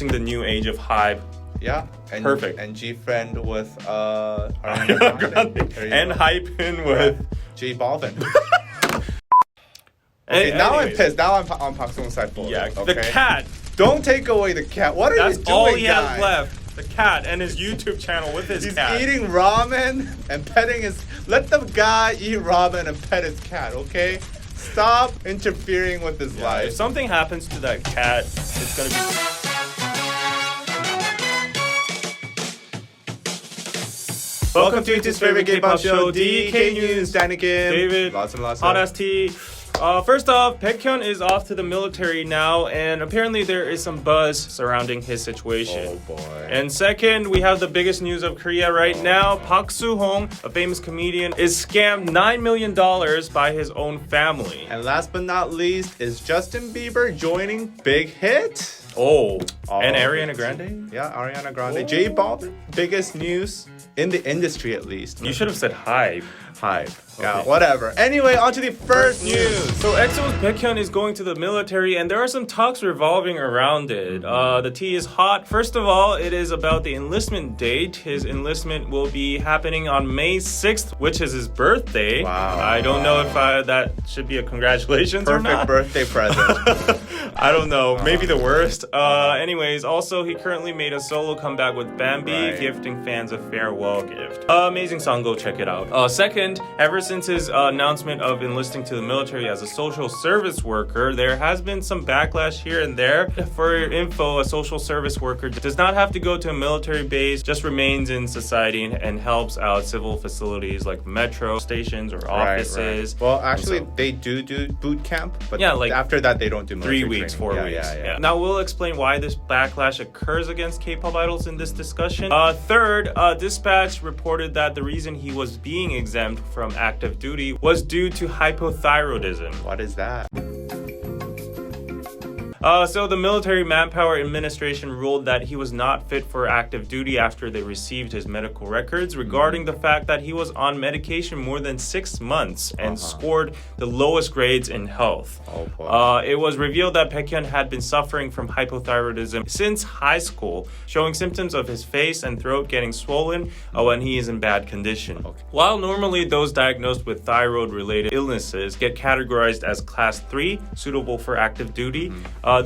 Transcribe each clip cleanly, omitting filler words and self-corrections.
announcing the new age of HYBE. Yeah. And, Perfect. And G-Friend with Ariana Grande. And hyping with J Balvin. Okay, now I'm pissed. Now I'm on Park Sung side for Yeah, it, okay? the cat. Don't take away the cat. What are you doing, That's all he guys? has left. The cat and his YouTube channel with his He's cat. eating ramen and petting his... Let the guy eat ramen and pet his cat, okay? Stop interfering with his If life. something happens to that cat, it's gonna be... Welcome to YouTube's favorite K-pop show, DK News. Danikin. David. Lots and lots Hot of... ass tea. First off, Baekhyun is off to the military now, and apparently there is some buzz surrounding his situation. Oh boy. And second, we have the biggest news of Korea right now. Park Soo-hong, a famous comedian, is scammed $9 million by his own family. And last but not least is Justin Bieber joining Bighit. Oh, and Oh. Ariana Grande? Yeah, Ariana Grande. J Balvin. Biggest news in the industry, at least. You should have said HYBE. HYBE. Yeah, Okay. whatever. Anyway, on to the first news. So EXO's Baekhyun is going to the military, and there are some talks revolving around it. The tea is hot. First of all, it is about the enlistment date. His enlistment will be happening on May 6th, which is his birthday. Wow. I don't know if that should be a congratulations or Perfect not. birthday present. I don't know. Maybe the worst. Anyways, also, he currently made a solo comeback with Bambi, Right. gifting fans a farewell gift. Amazing song. Go check it out. Second, ever since his announcement of enlisting to the military as a social service worker, there has been some backlash here and there. For your info, a social service worker does not have to go to a military base, just remains in society and helps out civil facilities like metro stations or offices. Right. Well, actually, And so- they do boot camp, but Yeah, like after that, they don't do military 3 weeks, training. 4 weeks. Yeah. Now we'll explain why this backlash occurs against K-pop idols in this discussion. Third, Dispatch reported that the reason he was being exempt from active duty was due to hypothyroidism. What is that? So the Military Manpower Administration ruled that he was not fit for active duty after they received his medical records regarding the fact that he was on medication more than 6 months and scored the lowest grades in health. Oh boy. It was revealed that Baekhyun had been suffering from hypothyroidism since high school, showing symptoms of his face and throat getting swollen when he is in bad condition. Okay. While normally those diagnosed with thyroid-related illnesses get categorized as Class 3, suitable for active duty,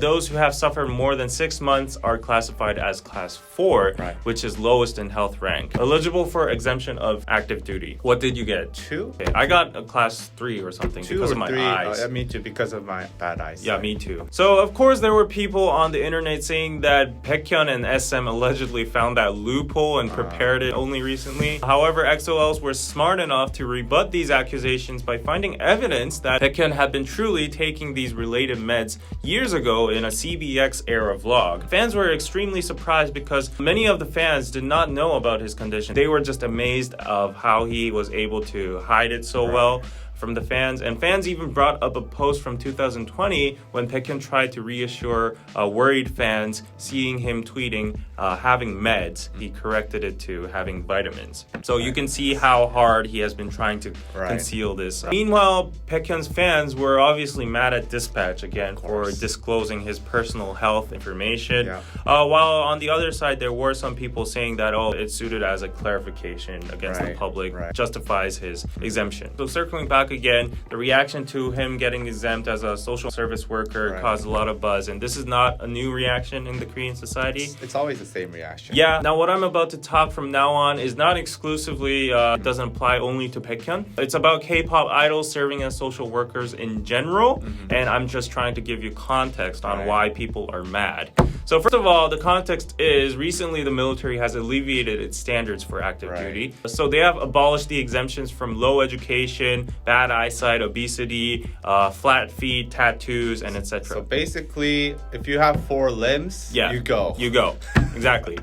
those who have suffered more than 6 months are classified as Class 4, Right. which is lowest in health rank, eligible for exemption of active duty. What did you get? 2? Okay, I got a Class 3 or something 2 because or of my 3? eyes. Me too, because of my bad eyes. Yeah, me too. So, of course, there were people on the internet saying that Baekhyun and SM allegedly found that loophole and prepared it only recently. However, XOLs were smart enough to rebut these accusations by finding evidence that Baekhyun had been truly taking these related meds years ago in a CBX era vlog. Fans were extremely surprised because many of the fans did not know about his condition. They were just amazed of how he was able to hide it so well from the fans, and fans even brought up a post from 2020 when Baekhyun tried to reassure worried fans seeing him tweeting having meds. He corrected it to having vitamins. So you can see how hard he has been trying to conceal this. Meanwhile, Baekhyun's fans were obviously mad at Dispatch again for disclosing his personal health information. While on the other side, there were some people saying that, oh, it's suited as a clarification against the public, justifies his exemption. So circling back again, the reaction to him getting exempt as a social service worker caused a lot of buzz, and this is not a new reaction in the Korean society. It's always the same reaction. Yeah, now what I'm about to talk from now on is not exclusively, doesn't apply only to Baekhyun. It's about K-pop idols serving as social workers in general, and I'm just trying to give you context on why people are mad. So first of all, the context is recently the military has alleviated its standards for active duty. So they have abolished the exemptions from low education, bad eyesight, obesity, flat feet, tattoos, and etc. So basically, if you have 4 limbs, you go. You go. Exactly.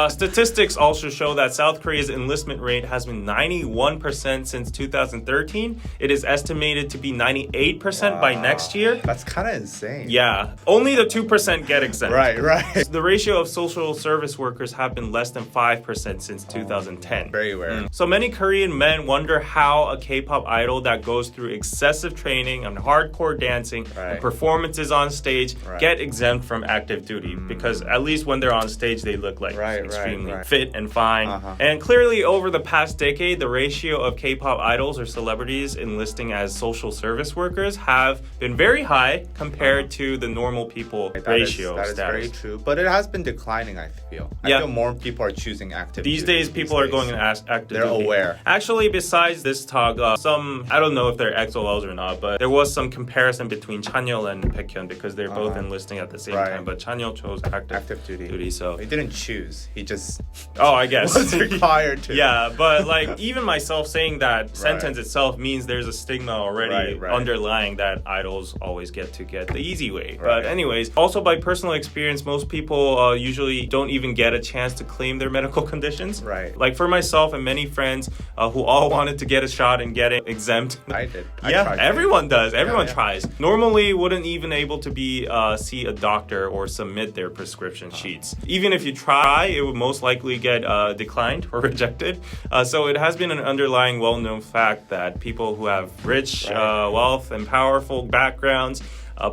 Statistics also show that South Korea's enlistment rate has been 91% since 2013. It is estimated to be 98% by next year. That's kind of insane. Yeah, only the 2% get exempt. Right. The ratio of social service workers have been less than 5% since 2010. Very rare. So many Korean men wonder how a K-pop idol that goes through excessive training and hardcore dancing and performances on stage get exempt from active duty, because at least when they're on stage they look like extremely fit and fine. And clearly over the past decade, the ratio of K-pop idols or celebrities enlisting as social service workers have been very high compared to the normal people ratio. That is very true, but it has been declining, I feel. I feel more people are choosing active These duty days people are going active They're duty. aware. Actually, besides this talk, I don't know if they're XOLs or not, but there was some comparison between Chanyeol and Baekhyun because they're both enlisting at the same time, but Chanyeol chose active duty. So he didn't choose. He just I guess was required to. Yeah, but like even myself saying that sentence itself means there's a stigma already underlying that idols always get the easy way. But anyways, also by personal experience, most people usually don't even get a chance to claim their medical conditions. Like for myself and many friends who all wanted to get a shot and get it exempt. I did. Everyone does. Everyone tries. Normally wouldn't even able to be see a doctor or submit their prescription sheets. Even if you try, it would most likely get declined or rejected. So it has been an underlying well-known fact that people who have rich wealth and powerful backgrounds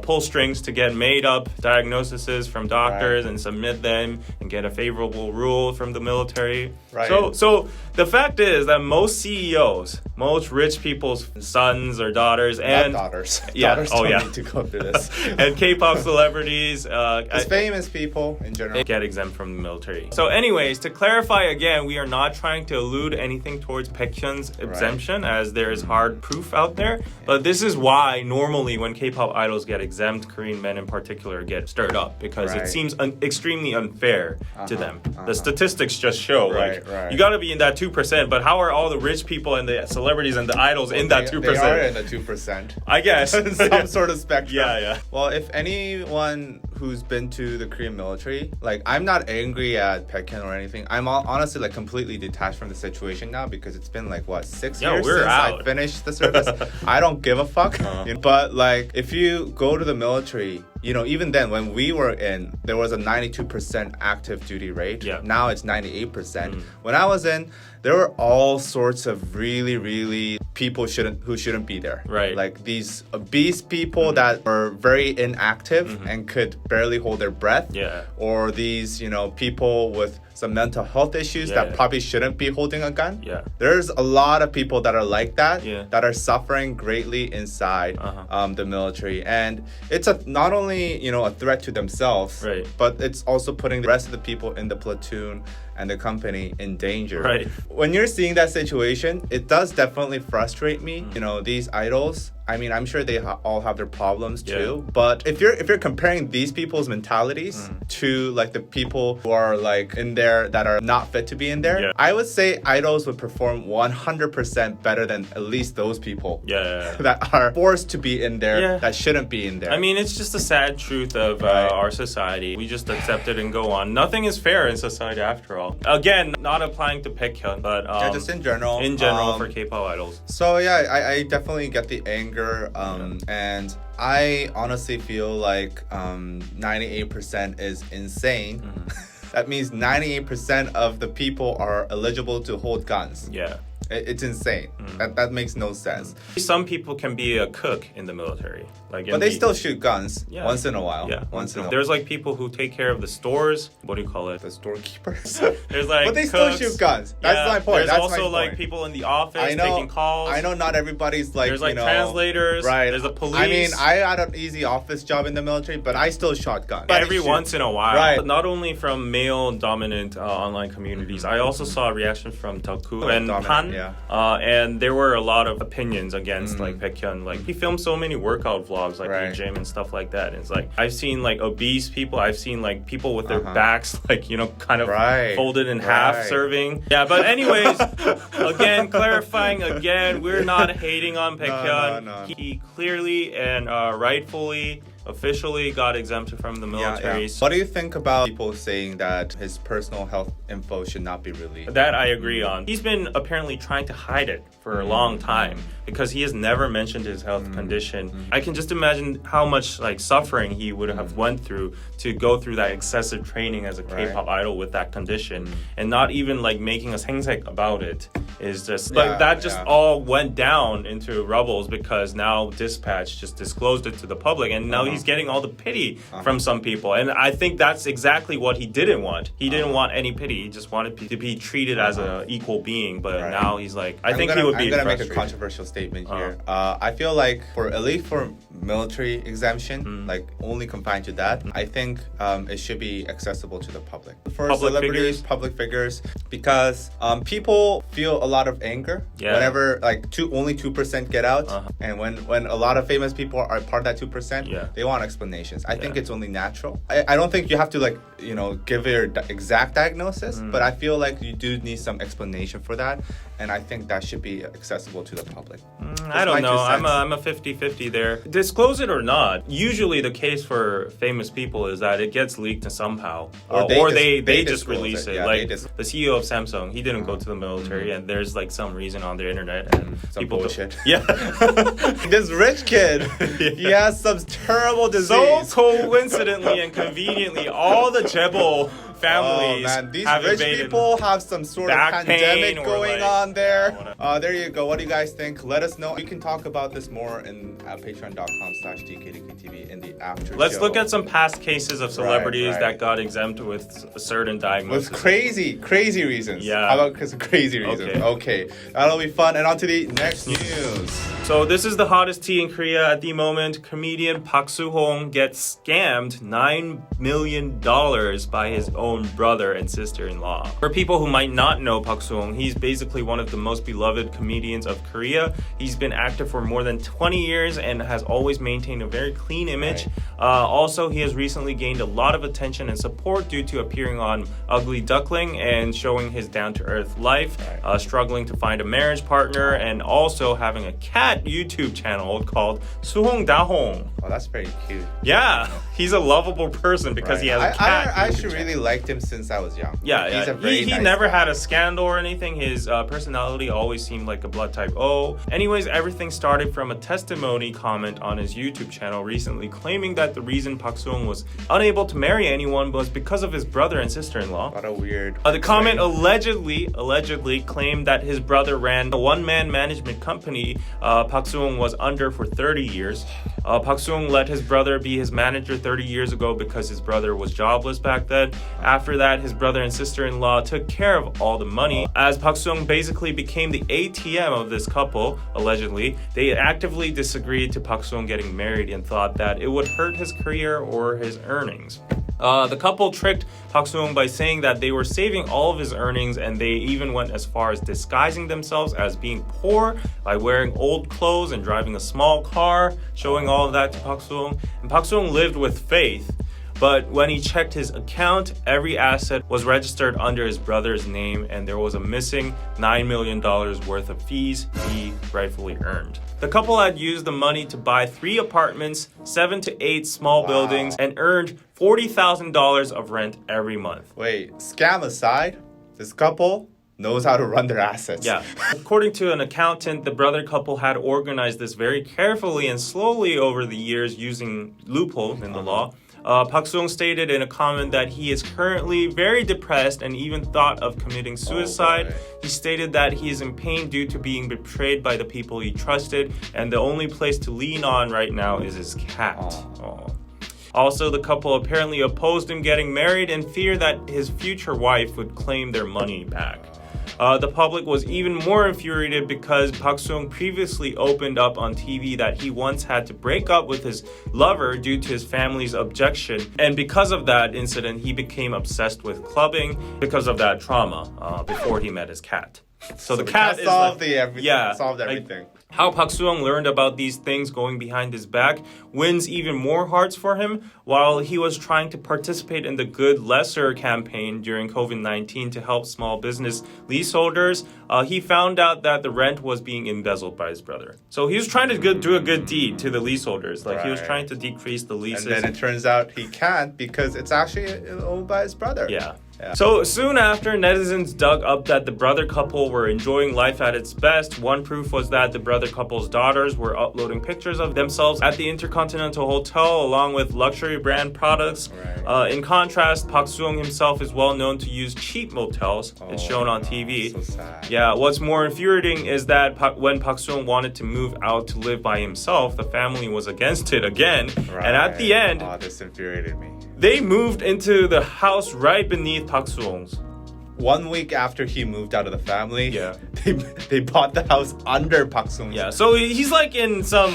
pull strings to get made up diagnoses from doctors and submit them and get a favorable rule from the military. So the fact is that most CEOs, most rich people's sons or daughters and daughters need to go through this and K-pop celebrities, famous people in general get exempt from the military. So anyways, to clarify again, we are not trying to allude anything towards Baekhyun's exemption as there is hard proof out there, but this is why normally when K-pop idols get exempt, Korean men in particular get stirred up because it seems extremely unfair to them. The statistics just show you got to be in that 2%, but how are all the rich people and the celebrities and the idols in that 2%? They are in the 2%. I guess. Some sort of spectrum. Yeah. Well, if anyone who's been to the Korean military, like I'm not angry at Baekhyun or anything. I'm honestly like completely detached from the situation now because it's been like 6 years since I finished the service. I don't give a fuck. But like if you go to the military, even then when we were in, there was a 92% active duty rate. Now it's 98%. When I was in, there were all sorts of really people who shouldn't be there. Like these obese people that were very inactive and could barely hold their breath. Or these, people with some mental health issues that probably shouldn't be holding a gun. There's a lot of people that are like that, that are suffering greatly inside the military. And it's not only, a threat to themselves, but it's also putting the rest of the people in the platoon and the company in danger. When you're seeing that situation, it does definitely frustrate me. These idols, I mean, I'm sure they all have their problems too. But if you're comparing these people's mentalities to like the people who are like in there that are not fit to be in there, I would say idols would perform 100% better than at least those people that are forced to be in there that shouldn't be in there. I mean, it's just a sad truth of our society. We just accept it and go on. Nothing is fair in society after all. Again, not applying to Baekhyun, but just in general. In general for K-pop idols. So yeah, I definitely get the anger. And I honestly feel like 98% is insane. That means 98% of the people are eligible to hold guns. It's insane. That makes no sense. Some people can be a cook in the military. But they still shoot guns once in a while. Once in a while. There's like people who take care of the stores. What do you call it? The storekeepers. There's like but they cooks. still shoot guns. That's my point. There's also like people in the office taking calls. I know not everybody's like, there's like translators. There's a police. I mean, I had an easy office job in the military, but I still shot guns. Every once in a while. But not only from male-dominant online communities. I also saw a reaction from Taku and Pan. And there were a lot of opinions against like Baekhyun. Like he filmed so many workout vlogs like in the gym and stuff like that. And it's like I've seen like obese people. I've seen like people with their backs like kind of folded in half serving. But anyways, again clarifying again, we're not hating on Baekhyun. No. He clearly and rightfully officially got exempted from the military. Yeah. What do you think about people saying that his personal health info should not be released? That I agree on. He's been apparently trying to hide it for a long time because he has never mentioned his health condition. I can just imagine how much like suffering he would have went through to go through that excessive training as a K-pop idol with that condition, and not even like making a sengsek about it is just like that just all went down into rubbles because now Dispatch just disclosed it to the public, and now he's getting all the pity from some people, and I think that's exactly what he didn't want. He didn't want any pity. He just wanted to be treated as an equal being, but now he's like, I'm gonna make a controversial statement here. I feel like at least for military exemption, like only confined to that, I think it should be accessible to the public. For celebrities, public figures, because people feel a lot of anger whenever like only 2% get out, and when a lot of famous people are part of that 2%, they want explanations. I think it's only natural. I don't think you have to like give your exact diagnosis, but I feel like you do need some explanation for that, and I think that should be accessible to the public. I don't know. I'm a 50-50 there. Disclose it or not. Usually the case for famous people is that it gets leaked somehow, or they just release it. Like the CEO of Samsung, he didn't go to the military, and there's like some reason on the internet, and some people bullshit. This rich kid, he has some terrible disease. So coincidentally and conveniently, all the Jebel families these rich people have some sort of pandemic going on there. There you go. What do you guys think? Let us know. We can talk about this more in patreon.com/DKDKTV in the after Let's show. look at some past cases of celebrities that got exempt with a certain diagnosis. With crazy reasons. Yeah. How about crazy reasons? Okay. That'll be fun. And on to the next news. So this is the hottest tea in Korea at the moment. Comedian Park Soo-hong gets scammed $9 million by his own brother and sister-in-law. For people who might not know Park Soo-hong, he's basically one of the most beloved comedians of Korea. He's been active for more than 20 years and has always maintained a very clean image. Also, he has recently gained a lot of attention and support due to appearing on Ugly Duckling and showing his down-to-earth life, struggling to find a marriage partner, and also having a cat YouTube channel called Suhong Dahong. Oh, that's very cute. Yeah, he's a lovable person because he has a cat. I actually really liked him since I was young. Yeah, he's a very he nice never guy. had a scandal or anything. His personality always seemed like a blood type O. Anyways, everything started from a testimony comment on his YouTube channel recently claiming that the reason Park Soo-hong was unable to marry anyone was because of his brother and sister-in-law. What a weird. The comment allegedly claimed that his brother ran a one-man management company Park Soo-hong was under for 30 years. Park Soo-hong let his brother be his manager 30 years ago because his brother was jobless back then. After that, his brother and sister-in-law took care of all the money. As Park Soo-hong basically became the ATM of this couple, allegedly, they actively disagreed to Park Soo-hong getting married and thought that it would hurt his career or his earnings. The couple tricked Park Soo-hong by saying that they were saving all of his earnings, and they even went as far as disguising themselves as being poor by wearing old clothes and driving a small car, showing all of that to Park Soo-hong. And Park Soo-hong lived with faith. But when he checked his account, every asset was registered under his brother's name, and there was a missing $9 million worth of fees he rightfully earned. The couple had used the money to buy 3 apartments, 7 to 8 small buildings, and earned $40,000 of rent every month. Wait, scam aside, this couple knows how to run their assets. Yeah. According to an accountant, the brother couple had organized this very carefully and slowly over the years using loopholes in the law. Park Soo-hong stated in a comment that he is currently very depressed and even thought of committing suicide. He stated that he is in pain due to being betrayed by the people he trusted, and the only place to lean on right now is his cat. Also, the couple apparently opposed him getting married and feared that his future wife would claim their money back. The public was even more infuriated because Park Soo-hong previously opened up on TV that he once had to break up with his lover due to his family's objection. And because of that incident, he became obsessed with clubbing because of that trauma before he met his cat. So the cat is solved solved everything. How Park Soo-young learned about these things going behind his back wins even more hearts for him. While he was trying to participate in the Good Lesser campaign during COVID-19 to help small business leaseholders, he found out that the rent was being embezzled by his brother. So he was trying to do a good deed to the leaseholders. Like he was trying to decrease the leases. And then it turns out he can't because it's actually owned by his brother. Yeah. So soon after, netizens dug up that the brother couple were enjoying life at its best. One proof was that the brother couple's daughters were uploading pictures of themselves at the Intercontinental Hotel along with luxury brand products. Right. In contrast, Park Soo-young himself is well known to use cheap motels. It's shown on TV. So sad. Yeah, what's more infuriating is that when Park Soo-young wanted to move out to live by himself, the family was against it again. Right. And at the end, this infuriated me. They moved into the house right beneath Park Soo-young's. 1 week after he moved out of the family, yeah, they bought the house under Park Soo-young's. Yeah, so he's like in some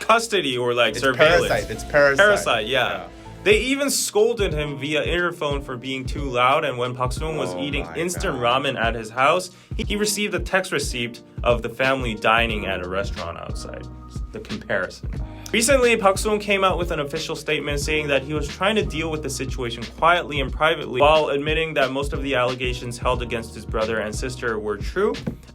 custody or like surveillance. It's parasite. Yeah. They even scolded him via interphone for being too loud, and when Park Soo-young was eating instant ramen at his house, he received a text receipt of the family dining at a restaurant outside. The comparison. Recently, Park Soo-young came out with an official statement saying that he was trying to deal with the situation quietly and privately while admitting that most of the allegations held against his brother and sister were true.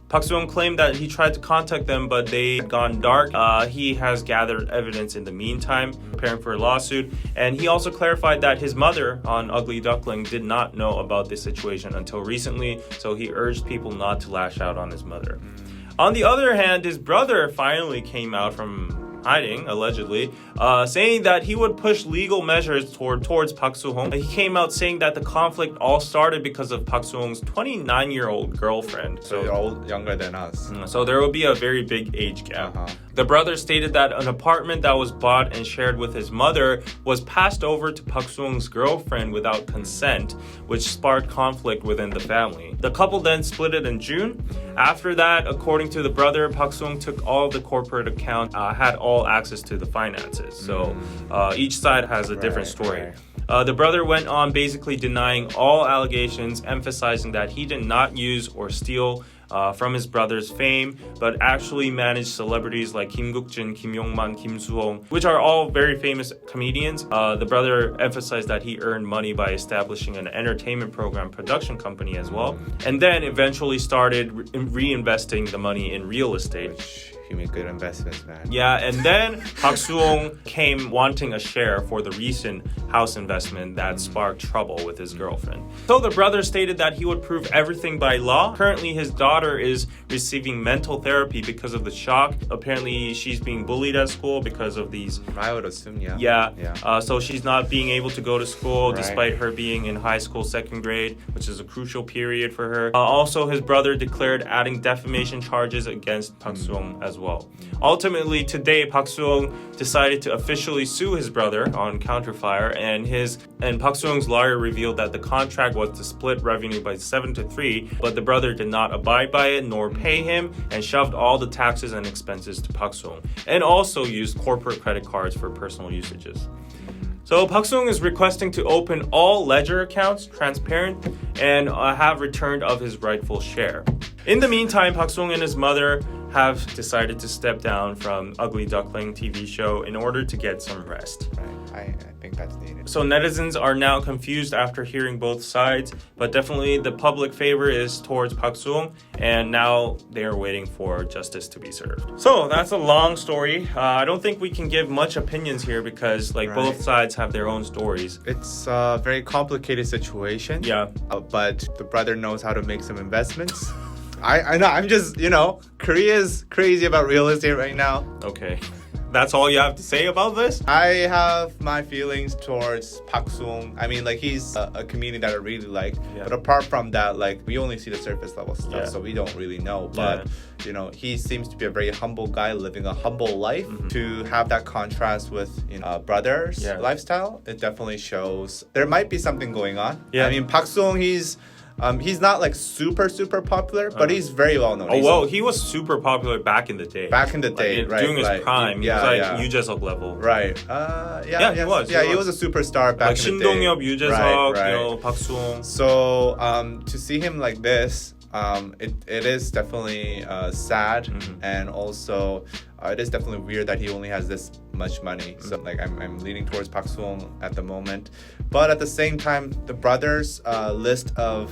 Park Soo-young claimed that he tried to contact them, but they had gone dark. He has gathered evidence in the meantime, preparing for a lawsuit. And he also clarified that his mother on Ugly Duckling did not know about this situation until recently, so he urged people not to lash out on his mother. On the other hand, his brother finally came out from hiding, allegedly, saying that he would push legal measures towards Park Soo-young. He came out saying that the conflict all started because of Park Soo-young's 29-year-old girlfriend. So they're all younger than us. So there will be a very big age gap. The brother stated that an apartment that was bought and shared with his mother was passed over to Park Soo-young's girlfriend without consent, which sparked conflict within the family. The couple then split it in June. After that, according to the brother, Park Soo-young took all the corporate accounts, had all access to the finances. So each side has a different story. The brother went on basically denying all allegations, emphasizing that he did not use or steal from his brother's fame, but actually managed celebrities like Kim Guk-jin, Kim Yong-man, Kim Soo-hong, which are all very famous comedians. The brother emphasized that he earned money by establishing an entertainment program production company as well, and then eventually started reinvesting the money in real estate. He made good investments, man. Yeah, and then Park Soo-young came wanting a share for the recent house investment that sparked trouble with his girlfriend. So the brother stated that he would prove everything by law. Currently, his daughter is receiving mental therapy because of the shock. Apparently, she's being bullied at school because of these... I would assume, yeah. Yeah. So she's not being able to go to school despite her being in high school, second grade, which is a crucial period for her. Also, his brother declared adding defamation charges against Park Soo-young as well. Ultimately, today, Park Soo-young decided to officially sue his brother on counterfire, and Park Soo-young's lawyer revealed that the contract was to split revenue by 7-3, but the brother did not abide by it nor pay him and shoved all the taxes and expenses to Park Soo-young, and also used corporate credit cards for personal usages. So Park Soo-young is requesting to open all ledger accounts transparent and have returned of his rightful share. In the meantime, Park Soo-young and his mother have decided to step down from Ugly Duckling TV show in order to get some rest. I think that's needed. So netizens are now confused after hearing both sides, but definitely the public favor is towards Park Soo-young, and now they are waiting for justice to be served. So that's a long story. I don't think we can give much opinions here because both sides have their own stories. It's a very complicated situation. Yeah. But the brother knows how to make some investments. I know, I'm just, Korea's crazy about real estate right now. Okay. That's all you have to say about this? I have my feelings towards Park Soo-young. I mean, he's a comedian that I really like. Yeah. But apart from that, we only see the surface level stuff, so we don't really know. But, he seems to be a very humble guy living a humble life. To have that contrast with, brother's lifestyle, it definitely shows there might be something going on. Yeah. I mean, Park Soo-young, he's not super popular, but he's very well known. He was super popular back in the day. Right? During his prime, he was Yujaseok level. Right. He was. He was a superstar back in the day. Shin Dong-yeop, Yujaseok, Park Soo-young. So to see him like this, It is definitely sad, and also it is definitely weird that he only has this much money. So like I'm leaning towards Park Sung at the moment, but at the same time, the brothers list of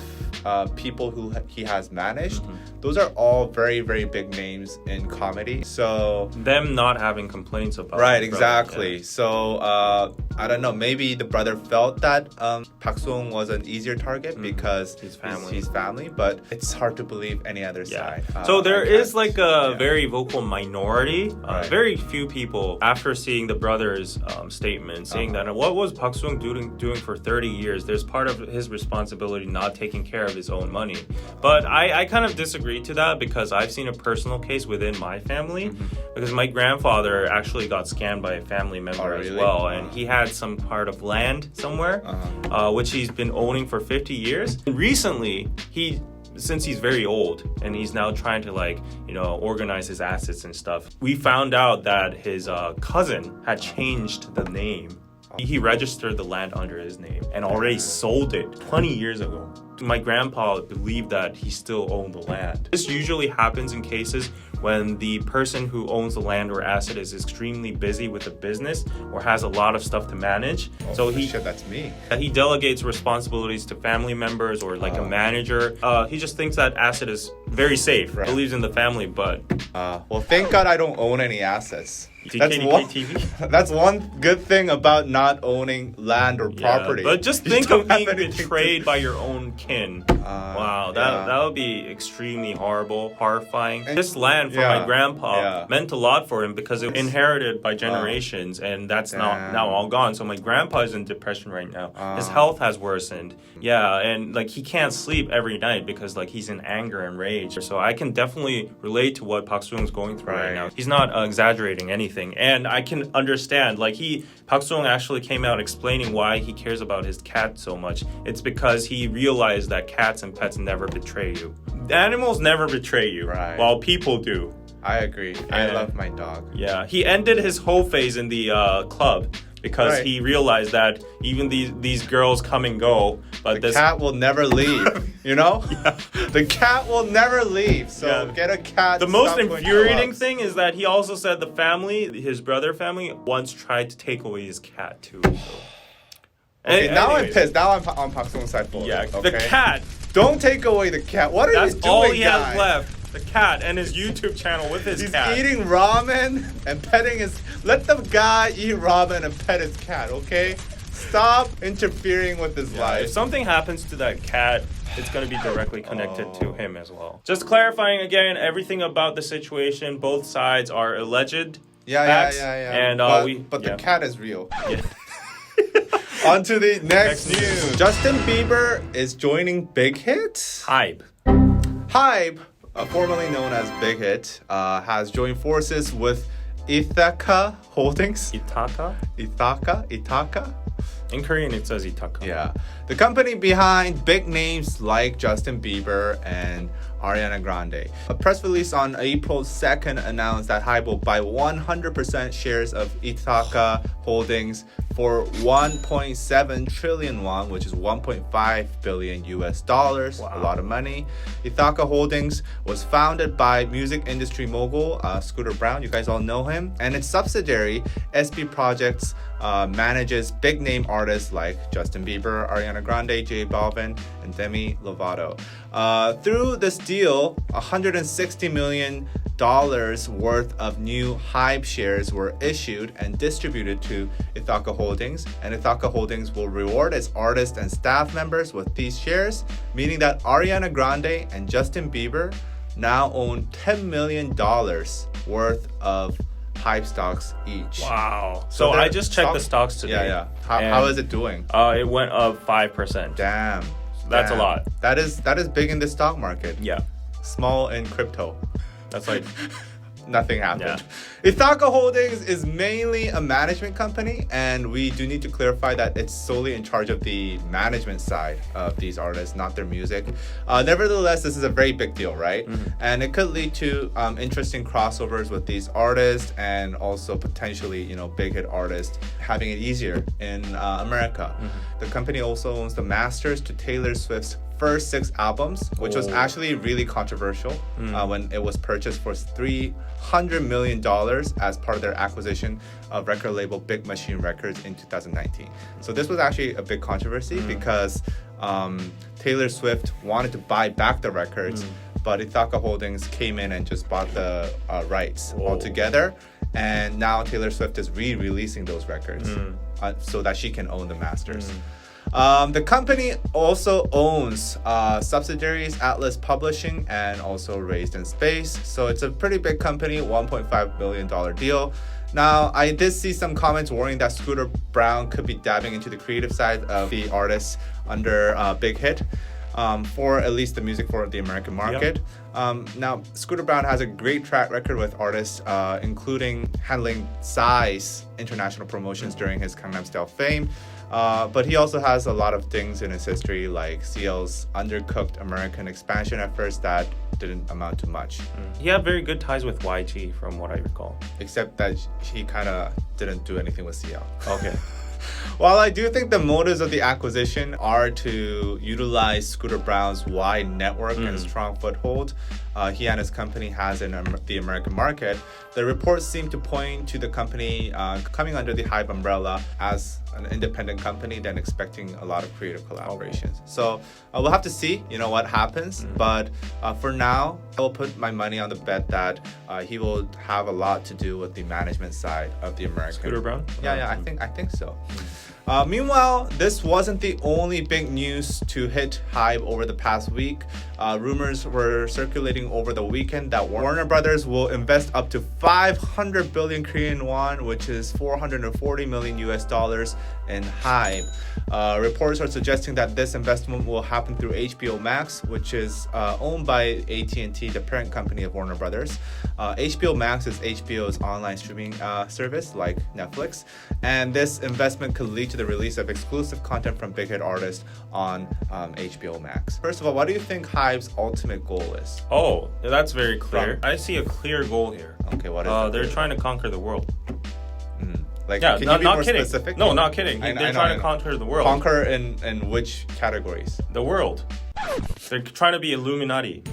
people who he has managed, those are all very, very big names in comedy. So them not having complaints about right, exactly. Yeah. So I don't know, maybe the brother felt that Park Sung was an easier target because he's family, but it's hard to believe any other side. So there is like a very vocal minority, very few people after seeing the brother's statement saying that what was Park Sung doing for 30 years? There's part of his responsibility not taking care of his own money. But I kind of disagree to that because I've seen a personal case within my family because my grandfather actually got scammed by a family member as well, and he had some part of land somewhere which he's been owning for 50 years. And recently, since he's very old and he's now trying to organize his assets and stuff, we found out that his cousin had changed the name. He registered the land under his name and already sold it 20 years ago. My grandpa believed that he still owned the land. This usually happens in cases when the person who owns the land or asset is extremely busy with the business or has a lot of stuff to manage. That's me. He delegates responsibilities to family members or like a manager. He just thinks that asset is very safe. Right. Believes in the family, but well, thank God I don't own any assets. DKDKTV? That's one good thing about not owning land or property. But just think of being betrayed by your own kin. Wow, that would be extremely horrifying. And this land from my grandpa meant a lot for him because it was inherited by generations, and that's now all gone. So my grandpa is in depression right now. His health has worsened. Yeah, and like he can't sleep every night because like he's in anger and rage. So I can definitely relate to what Park Sung is going through right now. He's not exaggerating anything. And I can understand, Park Sung actually came out explaining why he cares about his cat so much. It's because he realized that cats and pets never betray you. Animals never betray you, while people do. I agree. I love my dog. Yeah, he ended his whole phase in the club because he realized that even these girls come and go, but the cat will never leave. You know? Yeah. The cat will never leave. So get a cat. The most infuriating thing is that he also said his brother family, once tried to take away his cat too. Okay, now I'm pissed. Now I'm on Park Sung's side fully. Yeah, the cat. Don't take away the cat. What are you doing, That's all he has left. The cat and his YouTube channel with his cat. He's eating ramen and petting his... Let the guy eat ramen and pet his cat, okay? Stop interfering with his life. If something happens to that cat, it's going to be directly connected to him as well. Just clarifying again, everything about the situation, both sides are alleged facts. And, but the cat is real. Yeah. On to the next news. Justin Bieber is joining Bighit. HYBE, formerly known as Bighit, has joined forces with Ithaca Holdings. Ithaca? Ithaca? In Korean, it says Ithaca. Yeah. The company behind big names like Justin Bieber and Ariana Grande. A press release on April 2nd announced that HYBE will buy 100% shares of Ithaca Holdings for 1.7 trillion won, which is 1.5 billion US dollars. Wow. A lot of money. Ithaca Holdings was founded by music industry mogul Scooter Braun. You guys all know him. And its subsidiary, SB Projects, manages big name artists like Justin Bieber, Ariana Grande, J Balvin, and Demi Lovato. Through this deal, $160 million worth of new HYBE shares were issued and distributed to Ithaca Holdings, and Ithaca Holdings will reward its artists and staff members with these shares, meaning that Ariana Grande and Justin Bieber now own $10 million worth of HYBE stocks each. Wow. So I just checked the stocks today. Yeah. How is it doing? It went up 5%. Damn. That's a lot. That is big in the stock market. Yeah. Small in crypto. That's like nothing happened. Yeah. Ithaca Holdings is mainly a management company, and we do need to clarify that it's solely in charge of the management side of these artists, not their music. Nevertheless, this is a very big deal, right? And it could lead to interesting crossovers with these artists, and also potentially, big hit artists having it easier in America. The company also owns the masters to Taylor Swift's first 6 albums, which was actually really controversial when it was purchased for $300 million as part of their acquisition of record label Big Machine Records in 2019. So this was actually a big controversy because Taylor Swift wanted to buy back the records, but Ithaca Holdings came in and just bought the rights altogether. And now Taylor Swift is re-releasing those records so that she can own the masters. The company also owns subsidiaries Atlas Publishing and also Raised in Space. So it's a pretty big company, $1.5 billion deal. Now, I did see some comments warning that Scooter Braun could be dabbing into the creative side of the artists under Bighit. For at least the music for the American market. Now, Scooter Braun has a great track record with artists, including handling Psy's international promotions during his Gangnam Style fame. But he also has a lot of things in his history, like CL's undercooked American expansion efforts that didn't amount to much. He had very good ties with YG, from what I recall. Except that he kind of didn't do anything with CL. Okay. While I do think the motives of the acquisition are to utilize Scooter Braun's wide network and strong foothold he and his company has in the American market, the reports seem to point to the company coming under the HYBE umbrella as an independent company, then expecting a lot of creative collaborations. So we'll have to see, what happens. But for now, I will put my money on the bet that he will have a lot to do with the management side of the American. Scooter Braun? Yeah, I think so. Meanwhile, this wasn't the only big news to hit HYBE over the past week. Rumors were circulating over the weekend that Warner Brothers will invest up to 500 billion Korean won, which is $440 million in HYBE. Reports are suggesting that this investment will happen through HBO Max, which is owned by AT&T, the parent company of Warner Brothers. HBO Max is HBO's online streaming service like Netflix, and this investment could lead to the release of exclusive content from big hit artists on HBO Max. First of all, what do you think HYBE's ultimate goal is? Oh, that's very clear. I see a clear goal here. Okay, what is it? They're trying to conquer the world. Like, yeah, can you be not more kidding. specific? No, not kidding. They're trying to conquer the world. Conquer in which categories? The world. They're trying to be Illuminati.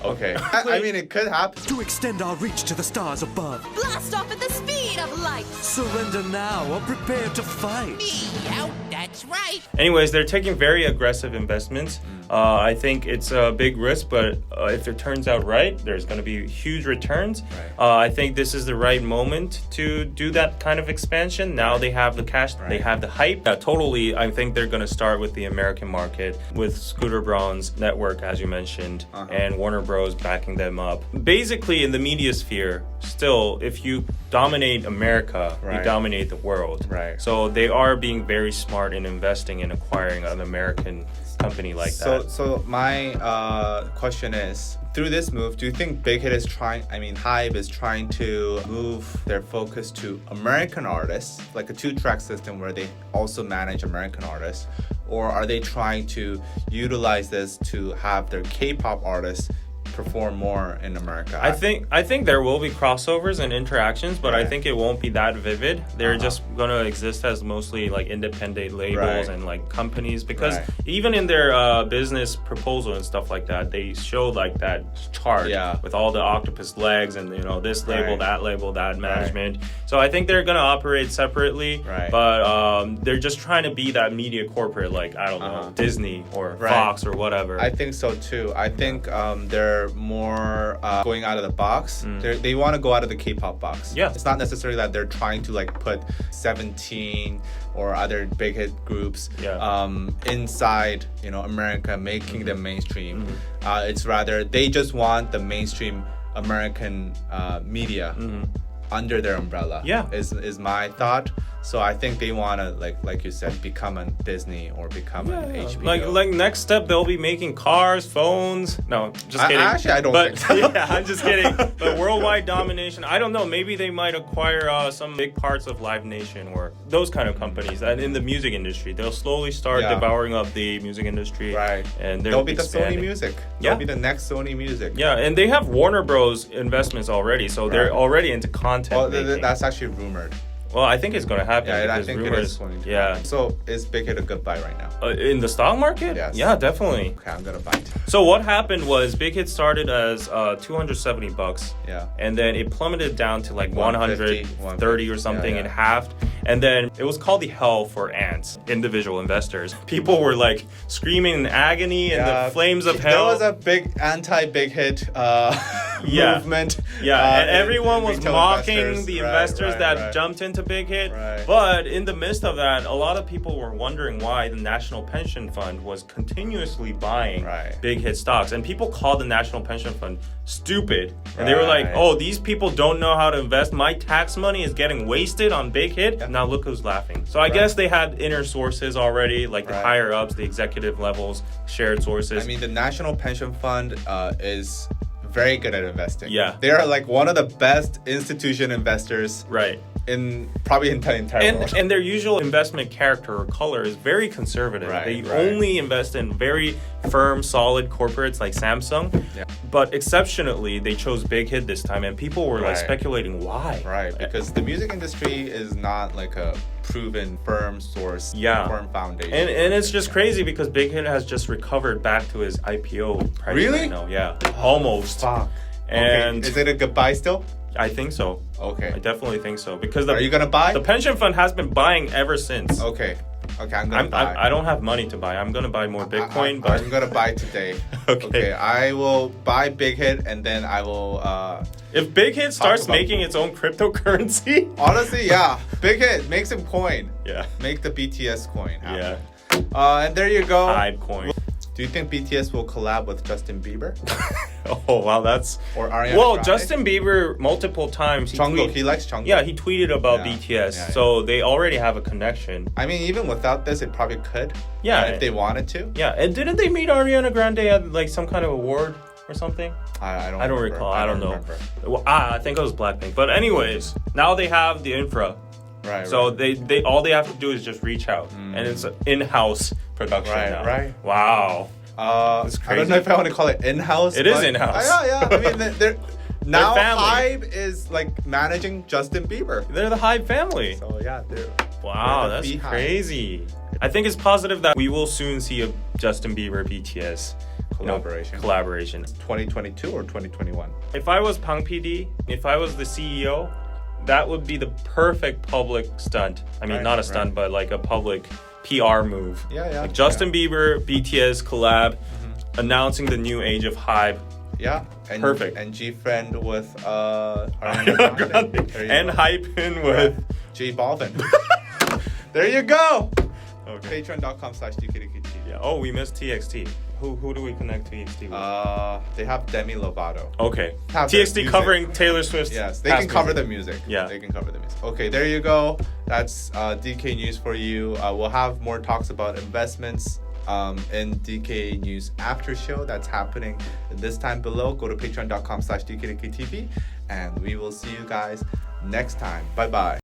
Okay. I mean, it could happen. To extend our reach to the stars above. Blast off at the speed of light. Surrender now or prepare to fight. Me out, that's right. Anyways, they're taking very aggressive investments. I think it's a big risk, but if it turns out right, there's going to be huge returns. Right. I think this is the right moment to do that kind of expansion. Now they have the cash, they have the hype. Totally, I think they're going to start with the American market with Scooter Braun's network, as you mentioned, and Warner Bros. Backing them up. Basically, in the media sphere, still, if you dominate America, you dominate the world. Right. So they are being very smart in investing in acquiring an American company like that. So my question is, through this move, do you think HYBE is trying to move their focus to American artists, like a 2-track system where they also manage American artists, or are they trying to utilize this to have their K-pop artists perform more in America? I think there will be crossovers and interactions, but I think it won't be that vivid. They're just gonna exist as mostly like independent labels and like companies, because even in their business proposal and stuff like that, they show like that chart with all the octopus legs and this label, that management. So I think they're gonna operate separately, but they're just trying to be that media corporate, like I don't know, Disney or Fox or whatever. I think so too. I think they're more going out of the box. They want to go out of the K-pop box. Yeah. It's not necessarily that they're trying to like put 17 or other big hit groups inside America, making them mainstream. It's rather they just want the mainstream American media under their umbrella. Is my thought. So I think they want to like you said, become a Disney or become an HBO. Like next step, they'll be making cars, phones. No, just kidding. I don't think so. Yeah, I'm just kidding. But worldwide domination. I don't know. Maybe they might acquire some big parts of Live Nation or those kind of companies. And in the music industry, they'll slowly start devouring up the music industry. Right. And they'll be the Sony Music. They'll be the next Sony Music. Yeah, and they have Warner Bros. Investments already, so they're already into content making. That's actually rumored. Well, I think it's going to happen. Yeah, I because think rumors, it is going to yeah. happen. So is Bighit a good buy right now? In the stock market? Yes. Yeah, definitely. Okay, I'm gonna buy it. So what happened was Bighit started as $270. Yeah. And then it plummeted down to like 150, 130 or something. yeah. It halved. And then it was called the hell for ants, individual investors. People were like screaming in agony in the flames of hell. There was a big anti-big hit movement. Yeah, and everyone was retail mocking the investors that right. jumped into Bighit. Right. But in the midst of that, a lot of people were wondering why the National Pension Fund was continuously buying Bighit stocks. And people called the National Pension Fund stupid. And they were like, oh, these people don't know how to invest. My tax money is getting wasted on Bighit. Now look who's laughing. So I guess they had inner sources already, like the higher ups, the executive levels, shared sources. I mean, the National Pension Fund is very good at investing. Yeah. They are like one of the best institution investors. Right. In probably in the entire world. And their usual investment character or color is very conservative. They only invest in very firm, solid corporates like Samsung. Yeah. But exceptionally, they chose Bighit this time, and people were like speculating why. Right, because the music industry is not like a proven firm source, firm foundation. And it's just crazy because Bighit has just recovered back to his IPO price. Really? Right now. Yeah, almost. Fuck. And is it a good buy still? I think so. Okay. I definitely think so because are you gonna buy? The pension fund has been buying ever since. Okay, I'm gonna buy. I don't have money to buy. I'm gonna buy more Bitcoin, but I'm gonna buy today. Okay, I will buy Bighit and then I will. If Bighit starts making its own cryptocurrency, honestly, yeah, Bighit make some coin. Yeah, make the BTS coin happen. Yeah. And there you go. HYBE coin. Do you think BTS will collab with Justin Bieber? Oh wow, that's or Ariana Grande? Justin Bieber multiple times. He likes Jungkook. Yeah, he tweeted about BTS, so they already have a connection. I mean, even without this, it probably could. Yeah, if they wanted to. Yeah, and didn't they meet Ariana Grande at like some kind of award or something? I don't recall. I don't know. Well, I think it was Blackpink. But anyways, now they have the infra. Right. So they all they have to do is just reach out, and it's an in-house production now. Right. Wow. I don't know if I want to call it in-house. It is in-house. Yeah. I mean, they're now HYBE is like managing Justin Bieber. They're the HYBE family. So yeah, wow, that's crazy. I think it's positive that we will soon see a Justin Bieber BTS collaboration. 2022 or 2021. If I was Pang PD, if I was the CEO, that would be the perfect public stunt. I mean, not a stunt, but like a public PR move. Yeah. Like Justin Bieber, BTS collab, announcing the new age of HYBE. Yeah. Perfect. And G-Friend with Ariana Grande. And hyping with J Balvin. There you go. Okay. Patreon.com/DKDKTV. Yeah. Oh, we missed TXT. Who do we connect TXT with? They have Demi Lovato. Okay. TXT covering Taylor Swift's. Yes, they can cover the music. Yeah. They can cover the music. Okay, there you go. That's DK News for you. We'll have more talks about investments in DK News After Show. That's happening this time below. Go to patreon.com/DKDKTV and we will see you guys next time. Bye-bye.